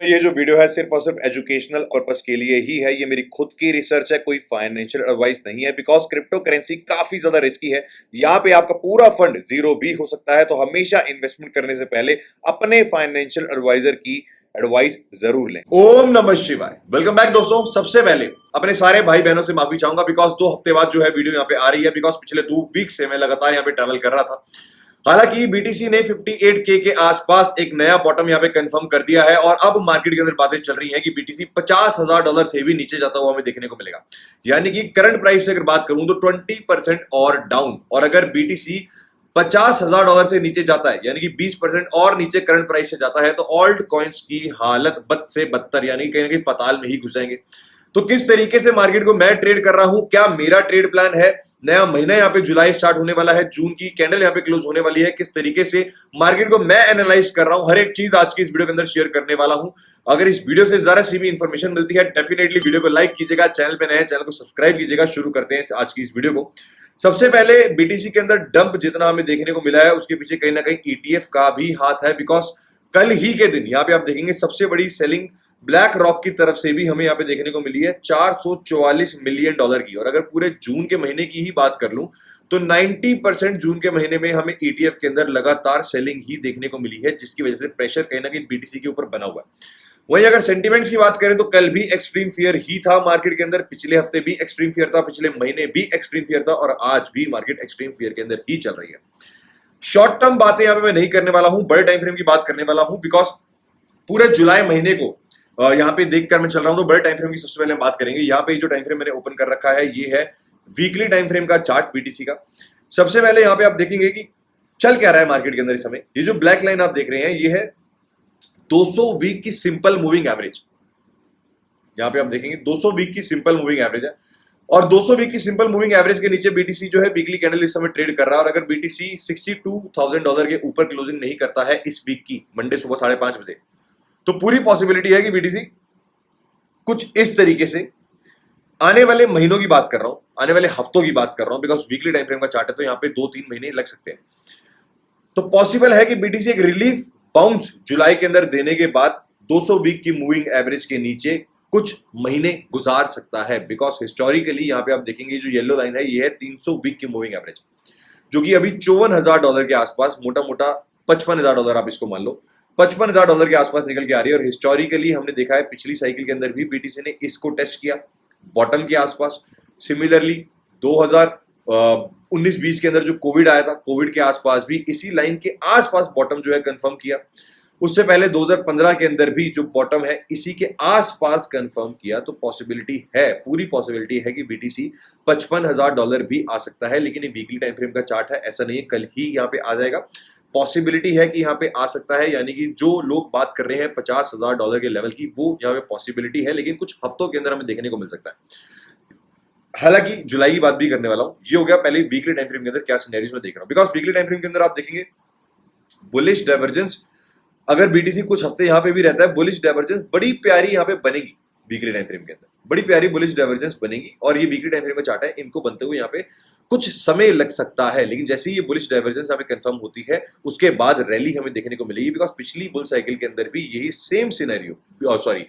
ये जो वीडियो है सिर्फ और सिर्फ एजुकेशनल पर्पस के लिए ही है। ये मेरी खुद की रिसर्च है, कोई फाइनेंशियल एडवाइस नहीं है। बिकॉज क्रिप्टो करेंसी काफी ज्यादा रिस्की है। यहाँ पे आपका पूरा फंड जीरो भी हो सकता है। तो हमेशा इन्वेस्टमेंट करने से पहले अपने फाइनेंशियल एडवाइजर की एडवाइस जरूर लें। ओम नमः शिवाय। वेलकम बैक दोस्तों। सबसे पहले अपने सारे भाई बहनों से माफी चाहूंगा बिकॉज 2 हफ्ते बाद जो है वीडियो यहाँ पे आ रही है। बिकॉज पिछले 2 वीक से मैं लगातार यहाँ पे ट्रैवल कर रहा था। हालांकि बीटीसी ने 58K के आसपास एक नया बॉटम यहां पे कंफर्म कर दिया है और अब मार्केट के अंदर बातें चल रही हैं कि बीटीसी $50,000 से भी नीचे जाता हुआ हमें देखने को मिलेगा। यानी कि करंट प्राइस से अगर बात करूं तो 20% और डाउन। और अगर बीटीसी $50,000 से नीचे जाता है यानी कि 20% और नीचे करंट प्राइस से जाता है तो ऑल्ट कॉइन्स की हालत बद से बदतर यानी कहीं ना कहीं पताल में ही घुस जाएंगे। तो किस तरीके से मार्केट को मैं ट्रेड कर रहा हूं, क्या मेरा ट्रेड प्लान है, नया महीना यहाँ पे जुलाई स्टार्ट होने वाला है, जून की कैंडल यहाँ पे क्लोज होने वाली है, किस तरीके से मार्केट को मैं एनालाइज कर रहा हूं, हर एक चीज आज की इस वीडियो के अंदर शेयर करने वाला हूं। अगर इस वीडियो से जरा सी भी इंफॉर्मेशन मिलती है डेफिनेटली वीडियो को लाइक कीजिएगा, चैनल पे नए हैं चैनल को सब्सक्राइब कीजिएगा। शुरू करते हैं आज की इस वीडियो को। सबसे पहले बीटीसी के अंदर डंप जितना हमें देखने को मिला है उसके पीछे कहीं ना कहीं ईटीएफ का भी हाथ है। बिकॉज कल ही के दिन यहाँ पे आप देखेंगे सबसे बड़ी सेलिंग ब्लैक रॉक की तरफ से भी हमें यहाँ पे देखने को मिली है $444 मिलियन की। और अगर पूरे जून के महीने की ही बात कर लूं तो 90% जून के महीने में हमें ईटीएफ के अंदर लगातार सेलिंग ही देखने को मिली है, जिसकी वजह से प्रेशर कहीं ना कहीं बीटीसी के ऊपर बना हुआ है। वहीं अगर सेंटिमेंट्स की बात करें तो कल भी एक्सट्रीम फियर ही था मार्केट के अंदर, पिछले हफ्ते भी एक्सट्रीम फियर था, पिछले महीने भी एक्सट्रीम फियर था और आज भी मार्केट एक्सट्रीम फियर के अंदर ही चल रही है। शॉर्ट टर्म बातें यहाँ पे मैं नहीं करने वाला हूं, बड़े टाइम फ्रेम की बात करने वाला हूं। बिकॉज पूरे जुलाई महीने को यहाँ पे देखकर मैं चल रहा हूं तो बड़े टाइम फ्रेम की सबसे पहले हम बात करेंगे। यहाँ पे जो टाइम फ्रेम मैंने ओपन कर रखा है ये है वीकली टाइम फ्रेम का चार्ट बीटीसी का। सबसे पहले यहाँ पे आप देखेंगे कि चल क्या रहा है मार्केट के अंदर इस समय। ये जो ब्लैक लाइन आप देख रहे हैं ये है 200 वीक की सिंपल मूविंग एवरेज। यहाँ पे आप देखेंगे 200 वीक की सिंपल मूविंग एवरेज है और 200 वीक की सिंपल मूविंग एवरेज के नीचे बीटीसी जो है वीकली कैंडल इस समय ट्रेड कर रहा है। और अगर बीटीसी $62,000 के ऊपर क्लोजिंग नहीं करता है इस वीक की मंडे सुबह 5:30 बजे तो पूरी पॉसिबिलिटी है कि बीटीसी कुछ इस तरीके से आने वाले महीनों की बात कर रहा हूं, आने वाले हफ्तों की बात कर रहा हूं। बिकॉज वीकली टाइम फ्रेम का चार्ट है तो यहां पे 2-3 महीने लग सकते हैं। तो पॉसिबल है कि बीटीसी एक रिलीफ बाउंस जुलाई के अंदर देने के बाद 200 वीक की मूविंग एवरेज के नीचे कुछ महीने गुजार सकता है। बिकॉज हिस्टोरिकली यहां पे आप देखेंगे जो येलो लाइन है ये है 300 वीक की मूविंग एवरेज, जो कि अभी $54,000 के आसपास, मोटा मोटा $55,000 आप इसको मान लो, $55,000 के आसपास निकल के आ रही है। और हिस्टोरिकली हमने देखा है पिछली साइकिल के अंदर भी बीटीसी ने इसको टेस्ट किया बॉटम के आसपास। सिमिलरली 2019-20 के अंदर जो कोविड आया था, कोविड के आसपास भी इसी लाइन के आसपास बॉटम जो है कंफर्म किया। उससे पहले 2015 के अंदर भी जो बॉटम है इसी के आसपास कंफर्म किया। तो पॉसिबिलिटी है, पूरी पॉसिबिलिटी है कि बीटीसी $55,000 भी आ सकता है। लेकिन ये वीकली टाइम फ्रेम का चार्ट है, ऐसा नहीं है कल ही यहाँ पे आ जाएगा। पॉसिबिलिटी है कि यहाँ पे आ सकता है, यानी कि जो लोग बात कर रहे हैं $50,000 के लेवल की वो यहाँ पे पॉसिबिलिटी है, लेकिन कुछ हफ्तों के अंदर हमें देखने को मिल सकता है। हालांकि जुलाई की बात भी करने वाला हूं। ये हो गया पहले वीकली टाइम फ्रेम के अंदर क्या सिनेरियोस में देख रहा हूं। बिकॉज वीकली टाइम फ्रेम के अंदर आप देखेंगे बुलिश डाइवर्जेंस, अगर बीटीसी कुछ हफ्ते यहाँ पे भी रहता है बुलिश डाइवर्जेंस बड़ी प्यारी यहाँ पे बनेगी। वीकली टाइम फ्रेम के अंदर बड़ी प्यारी बुलिश डाइवर्जेंस बनेगी और ये वीकली टाइम फ्रेम का चार्ट है, इनको बनते हुए यहाँ पे कुछ समय लग सकता है। लेकिन जैसे ही ये बुलिश डाइवर्जेंस यहाँ पे कंफर्म होती है उसके बाद रैली हमें देखने को मिलेगी। बिकॉज पिछली बुल साइकिल के अंदर भी यही सेम सिनेरियो, सॉरी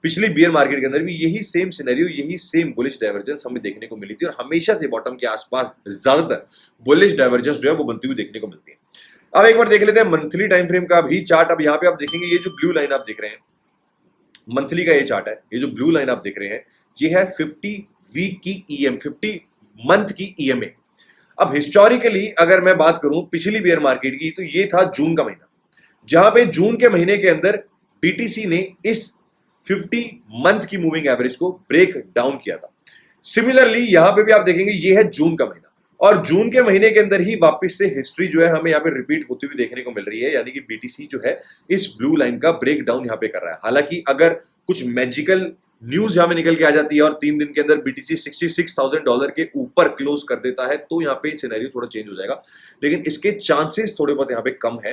पिछली बियर मार्केट के अंदर भी यही सेम सिनेरियो, यही सेम बुलिश डाइवर्जेंस हमें देखने को मिली थी। और हमेशा से बॉटम के आसपास ज्यादातर बुलिश डाइवर्जेंस जो है वो बनती हुई देखने को मिलती है। अब एक बार देख लेते हैं मंथली टाइम फ्रेम का भी चार्ट। अब यहाँ पे आप देखेंगे ये जो ब्लू लाइन आप देख रहे हैं मंथली का ये चार्ट है, ये जो ब्लू लाइन आप देख रहे हैं ये है 50 वीक की ईएम, 50 मंथ की ईएमए। अब हिस्टोरिकली अगर मैं बात करूं पिछली बियर मार्केट की तो ये था जून का महीना, जहां पे जून के महीने के अंदर बीटीसी ने इस 50 मंथ की मूविंग एवरेज को ब्रेक डाउन किया था। सिमिलरली यहां पे भी आप देखेंगे ये है जून का महीना और जून के महीने के अंदर ही वापस से हिस्ट्री जो है हमें यहाँ पे रिपीट होती हुई देखने को मिल रही है। यानी कि बीटीसी जो है इस ब्लू लाइन का ब्रेक डाउन यहाँ पे कर रहा है। हालांकि अगर कुछ मैजिकल न्यूज यहाँ पे निकल के आ जाती है और 3 दिन के अंदर बीटीसी $66,000 के ऊपर क्लोज कर देता है तो यहाँ पे सिनेरियो थोड़ा चेंज हो जाएगा, लेकिन इसके चांसेस थोड़े बहुत यहाँ पे कम है।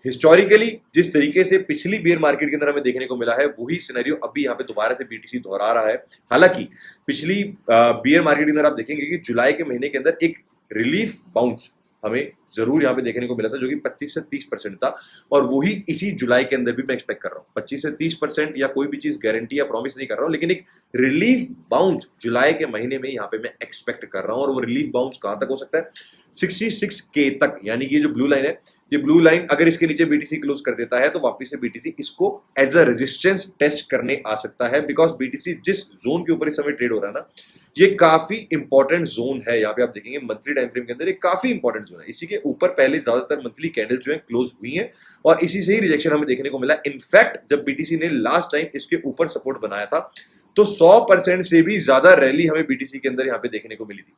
हिस्टोरिकली जिस तरीके से पिछली बियर मार्केट के अंदर हमें देखने को मिला है वही सिनेरियो अभी यहाँ पे दोबारा से बीटीसी दोहरा रहा है। हालांकि पिछली बियर मार्केट के अंदर आप देखेंगे कि जुलाई के महीने के अंदर एक रिलीफ बाउंस हमें जरूर यहाँ पे देखने को मिला था, जो कि 25 से 30% था, और वही इसी जुलाई के अंदर भी मैं एक्सपेक्ट कर रहा हूँ। 25 से 30% या कोई भी चीज गारंटी या प्रॉमिस नहीं कर रहा हूँ, लेकिन एक रिलीफ बाउंस जुलाई के महीने में यहाँ पे मैं एक्सपेक्ट कर रहा हूँ। और वो रिलीफ बाउंस कहां तक हो सकता है? 66K तक, यानी कि ये जो ब्लू लाइन है, ये ब्लू लाइन अगर इसके नीचे बीटीसी क्लोज कर देता है तो वापस से बीटीसी इसको एज अ रेजिस्टेंस टेस्ट करने आ सकता है, बिकॉज बीटीसी जिस जोन के ऊपर इस समय ट्रेड हो रहा है ना, ये काफी इंपॉर्टेंट जोन है। यहाँ पे आप देखेंगे मंथली टाइम फ्रेम के अंदर ये काफी इंपॉर्टेंट जोन है। इसी के ऊपर पहले ज्यादातर मंथली कैंडल जो है क्लोज हुई है और इसी से ही रिजेक्शन हमें देखने को मिला। इनफैक्ट जब बीटीसी ने लास्ट टाइम इसके ऊपर सपोर्ट बनाया था तो 100% से भी ज्यादा रैली हमें बीटीसी के अंदर यहाँ पे देखने को मिली थी।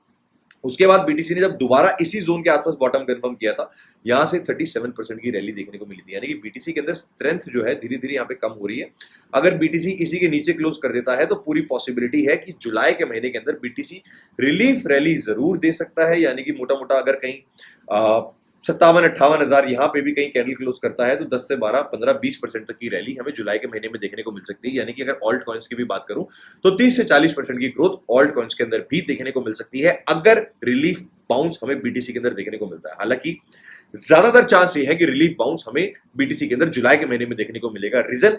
उसके बाद बीटीसी ने जब दोबारा इसी जोन के आसपास बॉटम कंफर्म किया था, यहां से 37% की रैली देखने को मिली थी। यानी कि बीटीसी के अंदर स्ट्रेंथ जो है धीरे धीरे यहाँ पे कम हो रही है। अगर बीटीसी इसी के नीचे क्लोज कर देता है तो पूरी पॉसिबिलिटी है कि जुलाई के महीने के अंदर बीटीसी रिलीफ रैली जरूर दे सकता है। यानी कि मोटा मोटा अगर कहीं 57-58 हजार यहाँ पे भी कहीं कैंडल क्लोज करता है तो 10 से 12, 15, 20% तक की रैली हमें जुलाई के महीने में देखने को मिल सकती है। यानी कि अगर ऑल्ट कॉइन्स की भी बात करूं तो 30 से 40% की ग्रोथ ऑल्ट कॉइन्स के अंदर भी देखने को मिल सकती है, अगर रिलीफ बाउंस हमें बीटीसी के अंदर देखने को मिलता है। हालांकि ज्यादातर चांस ये है कि रिलीफ बाउंस हमें बीटीसी के अंदर जुलाई के महीने में देखने को मिलेगा। रीजन,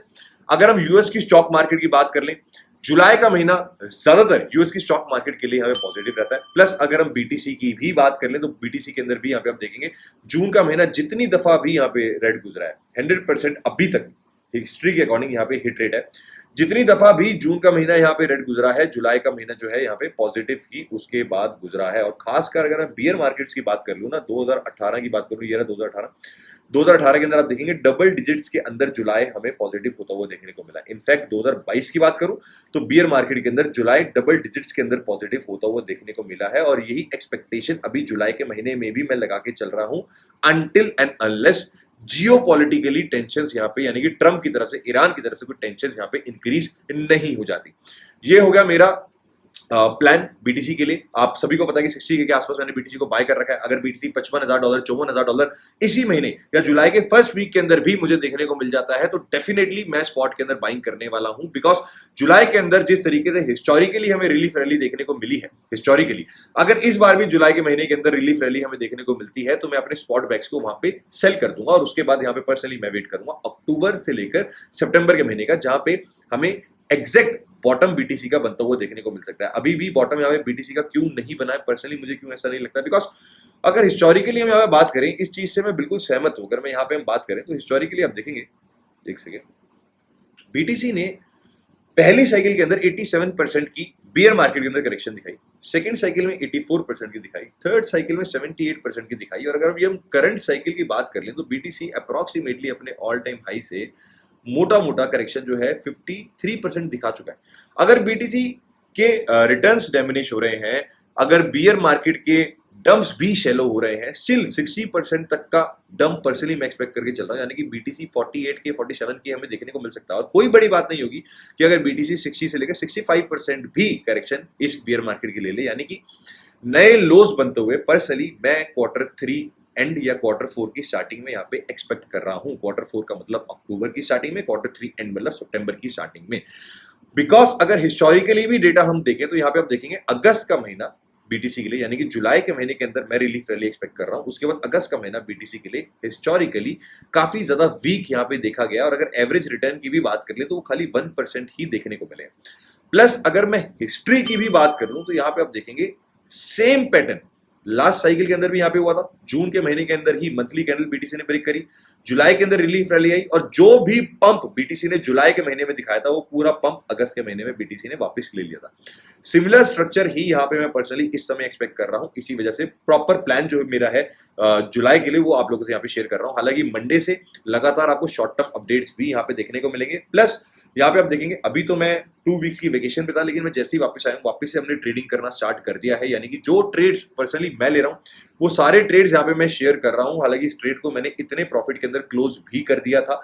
अगर हम यूएस की स्टॉक मार्केट की बात कर लें, जुलाई का महीना ज्यादातर यूएस की स्टॉक मार्केट के लिए हमें पॉजिटिव रहता है। प्लस अगर हम बीटीसी की भी बात कर लें तो बीटीसी के अंदर भी यहाँ पे आप देखेंगे जून का महीना जितनी दफा भी यहाँ पे रेड गुजरा है, 100% अभी तक हिस्ट्री के अकॉर्डिंग यहाँ पे हिट रेट है। जितनी दफा भी जून का महीना यहाँ पे रेड गुजरा है, जुलाई का महीना जो है यहाँ पे पॉजिटिव ही उसके बाद गुजरा है। और खासकर अगर मैं बियर मार्केट्स की बात कर लूँ ना, 2018 की बात करूँ, ये रहा 2018 के अंदर आप देखेंगे डबल डिजिट्स के अंदर जुलाई हमें पॉजिटिव होता हुआ देखने को मिला। इनफैक्ट 2022 की बात करूं तो बियर मार्केट के अंदर जुलाई डबल डिजिट्स के अंदर पॉजिटिव होता हुआ देखने को मिला है। और यही एक्सपेक्टेशन अभी जुलाई के महीने में भी मैं लगा के चल रहा हूं, until and unless geopolitically tensions यहाँ पे, यानी कि ट्रम्प की तरफ से, ईरान की तरफ से कोई टेंशंस यहाँ पे इंक्रीज नहीं हो जाती। ये हो गया मेरा प्लान बीटीसी के लिए। आप सभी को पता है कि 60 के आसपास मैंने बीटीसी को बाय कर रखा है। अगर बीटीसी $55,000, $54,000 इसी महीने या जुलाई के फर्स्ट वीक के अंदर भी मुझे देखने को मिल जाता है तो डेफिनेटली मैं स्पॉट के अंदर बाइंग करने वाला हूं, बिकॉज जुलाई के अंदर जिस तरीके से हिस्टोरिकली हमें रिलीफ रैली देखने को मिली है, हिस्टोरिकली अगर इस बार भी जुलाई के महीने के अंदर रिलीफ रैली हमें देखने को मिलती है तो मैं अपने स्पॉट बैग्स को वहां पे सेल कर दूंगा। और उसके बाद यहाँ पे पर्सनली मैं वेट करूंगा अक्टूबर से लेकर सितंबर के महीने का, जहां पे हमें एग्जैक्ट बॉटम बीटीसी का बनता हुआ देखने को मिल सकता है। अभी भी बॉटम यहाँ पे बीटीसी का क्यों नहीं बना है, पर्सनली मुझे क्यों ऐसा नहीं लगता, बिकॉज अगर हिस्टोरिकली हम यहाँ पे बात करें, इस चीज से मैं बिल्कुल सहमत हूं। अगर मैं यहाँ पे हम बात करें तो हिस्टोरिकली आप देखेंगे, एक सेकेंड, बीटीसी ने पहली साइकिल के अंदर 87% की बियर मार्केट के अंदर करेक्शन दिखाई, सेकंड साइकिल में 84% की दिखाई, थर्ड साइकिल में 78% की दिखाई। और अगर हम करंट साइकिल की बात कर लें तो बीटीसी अप्रोक्सीमेटली अपने ऑल टाइम हाई से मोटा मोटा करेक्शन जो है 53% दिखा चुका है। अगर बीटीसी के रिटर्न्स डैमेज हो रहे हैं, अगर बियर मार्केट के डंप्स भी शैलो हो रहे हैं, स्टिल 60% तक का डंप पर्सनली मैं एक्सपेक्ट करके चल रहा हूं। यानी कि बीटीसी 48 के 47 के हमें देखने को मिल सकता है। और कोई बड़ी बात नहीं होगी कि अगर बीटीसी 60 से लेकर 65% भी करेक्शन इस बियर मार्केट के ले ले, यानी कि नए लोज बनते हुए पर्सनली मैं Q3 एंड या Q4 की स्टार्टिंग में यहाँ पे एक्सपेक्ट कर रहा हूँ। Q4 का मतलब अक्टूबर की स्टार्टिंग में, Q3 एंड मतलब सितंबर की स्टार्टिंग में। बिकॉज अगर हिस्टोरिकली भी डेटा हम देखें तो यहाँ पे आप देखेंगे अगस्त का महीना बीटीसी के लिए, यानी कि जुलाई के महीने के अंदर मैं रिलीफ रैली एक्सपेक्ट कर रहा हूँ। उसके बाद अगस्त का महीना बीटीसी के लिए हिस्टोरिकली काफी ज्यादा वीक यहाँ पे देखा गया। और अगर एवरेज रिटर्न की भी बात कर ले तो वो खाली 1% ही देखने को मिले। प्लस अगर मैं हिस्ट्री की भी बात कर लूं तो यहाँ पे आप देखेंगे सेम पैटर्न लास्ट साइकिल के अंदर भी यहाँ पे हुआ था। जून के महीने के अंदर ही मंथली कैंडल बीटीसी ने ब्रेक करी, जुलाई के अंदर रिलीफ रैली आई और जो भी पंप बीटीसी ने जुलाई के महीने में दिखाया था वो पूरा पंप अगस्त के महीने में बीटीसी ने वापस ले लिया था। सिमिलर स्ट्रक्चर ही यहाँ पे मैं पर्सनली इस समय एक्सपेक्ट कर रहा हूँ। इसी वजह से प्रॉपर प्लान जो मेरा है जुलाई के लिए वो आप लोगों से यहाँ पे शेयर कर रहा हूँ। हालांकि मंडे से लगातार आपको शॉर्ट टर्म अपडेट्स भी यहाँ पे देखने को मिलेंगे। प्लस यहाँ पे आप देखेंगे अभी तो मैं 2 वीक्स की वेकेशन पे था, लेकिन मैं जैसे ही वापस आया हूँ वापस से हमने ट्रेडिंग करना स्टार्ट कर दिया है। यानी कि जो ट्रेड्स पर्सनली मैं ले रहा हूँ वो सारे ट्रेड्स यहाँ पे मैं शेयर कर रहा हूँ। हालांकि इस ट्रेड को मैंने इतने प्रॉफिट के अंदर क्लोज भी कर दिया था।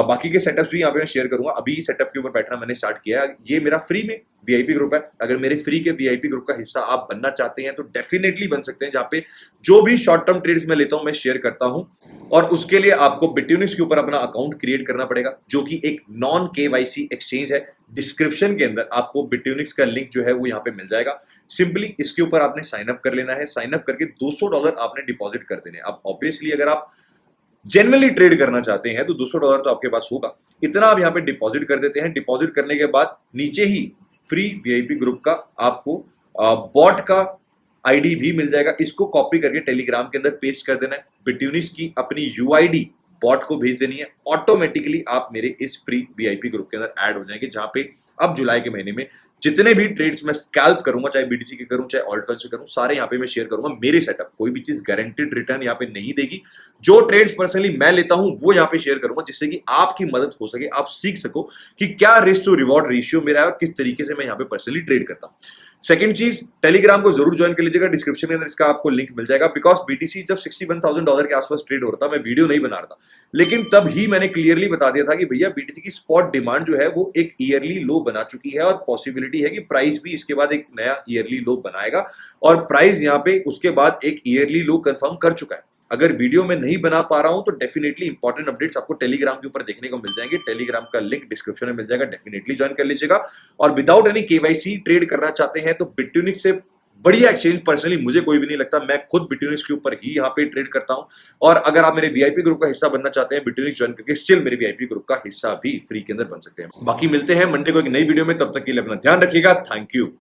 बाकी के सेटअप्स भी यहाँ पे मैं शेयर करूंगा। अभी सेटअप के ऊपर बैठना मैंने स्टार्ट किया है। ये मेरा फ्री में वीआईपी ग्रुप है। अगर मेरे फ्री के वीआईपी ग्रुप का हिस्सा आप बनना चाहते हैं तो डेफिनेटली बन सकते हैं, जहां पे जो भी शॉर्ट टर्म ट्रेड्स मैं लेता हूं मैं शेयर करता हूं। और उसके लिए आपको बिटयूनिक्स के ऊपर अपना अकाउंट क्रिएट करना पड़ेगा, जो कि एक नॉन केवाईसी एक्सचेंज है। डिस्क्रिप्शन के अंदर आपको बिटयूनिक्स का लिंक जो है वो यहाँ पे मिल जाएगा। सिंपली इसके ऊपर आपने साइन अप कर लेना है। साइन अप करके $200 आपने डिपॉजिट कर देने। अब ऑब्वियसली अगर आप जनरली ट्रेड करना चाहते हैं तो $200 तो आपके पास होगा, इतना आप यहाँ पे डिपॉजिट कर देते हैं। डिपॉजिट करने के बाद नीचे ही फ्री वीआईपी ग्रुप का आपको बॉट का आईडी भी मिल जाएगा। इसको कॉपी करके टेलीग्राम के अंदर पेस्ट कर देना है। बिटयूनिस की अपनी यूआईडी बॉट को भेज देनी है। ऑटोमेटिकली आप मेरे इस फ्री वीआईपी ग्रुप के अंदर ऐड हो जाएंगे, जहां पे अब जुलाई के महीने में जितने भी ट्रेड्स मैं स्कैल्प करूंगा, चाहे बीटीसी के करूं चाहे ऑल्ट कॉइन से करूं, सारे यहाँ पे मैं शेयर करूंगा। मेरे सेटअप कोई भी चीज गारंटेड रिटर्न यहाँ पे नहीं देगी। जो ट्रेड्स पर्सनली मैं लेता हूं वो यहाँ पे शेयर करूंगा, जिससे कि आपकी मदद हो सके, आप सीख सको कि क्या रिस्क टू रिवॉर्ड रेशियो मेरा है और किस तरीके से मैं यहाँ पे पर्सनली ट्रेड करता हूं। सेकंड चीज, टेलीग्राम को जरूर ज्वाइन कर लीजिएगा, डिस्क्रिप्शन के अंदर इसका आपको लिंक मिल जाएगा। बिकॉज बीटीसी जब $61,000 के आसपास ट्रेड हो रहा था, मैं वीडियो नहीं बना रहा था, लेकिन तब ही मैंने क्लियरली बता दिया था कि भैया बीटीसी की स्पॉट डिमांड जो है वो एक ईयरली लो बना चुकी है और पॉसिबिलिटी है कि प्राइस भी इसके बाद एक नया ईयरली लो बनाएगा और प्राइस यहाँ पे उसके बाद एक ईयरली लो कंफर्म कर चुका है। अगर वीडियो में नहीं बना पा रहा हूं तो डेफिनेटली इंपॉर्टेंट अपडेट्स आपको टेलीग्राम के ऊपर देखने को मिल जाएंगे। टेलीग्राम का लिंक डिस्क्रिप्शन में मिल जाएगा, डेफिनेटली ज्वाइन कर लीजिएगा। और विदाउट एनी केवाईसी ट्रेड करना चाहते हैं तो बिटयूनिक्स से बढ़िया एक्सचेंज पर्सनली मुझे कोई भी नहीं लगता। मैं खुद बिटयूनिक्स के ऊपर ही यहाँ पे ट्रेड करता हूं। और अगर आप मेरे वीआईपी ग्रुप का हिस्सा बनना चाहते हैं, बिटयूनिक्स ज्वाइन करके स्टिल मेरे वीआईपी ग्रुप का हिस्सा भी फ्री के अंदर बन सकते हैं। बाकी मिलते हैं मंडे को एक नई वीडियो में, तब तक के लिए अपना ध्यान रखिएगा। Thank you.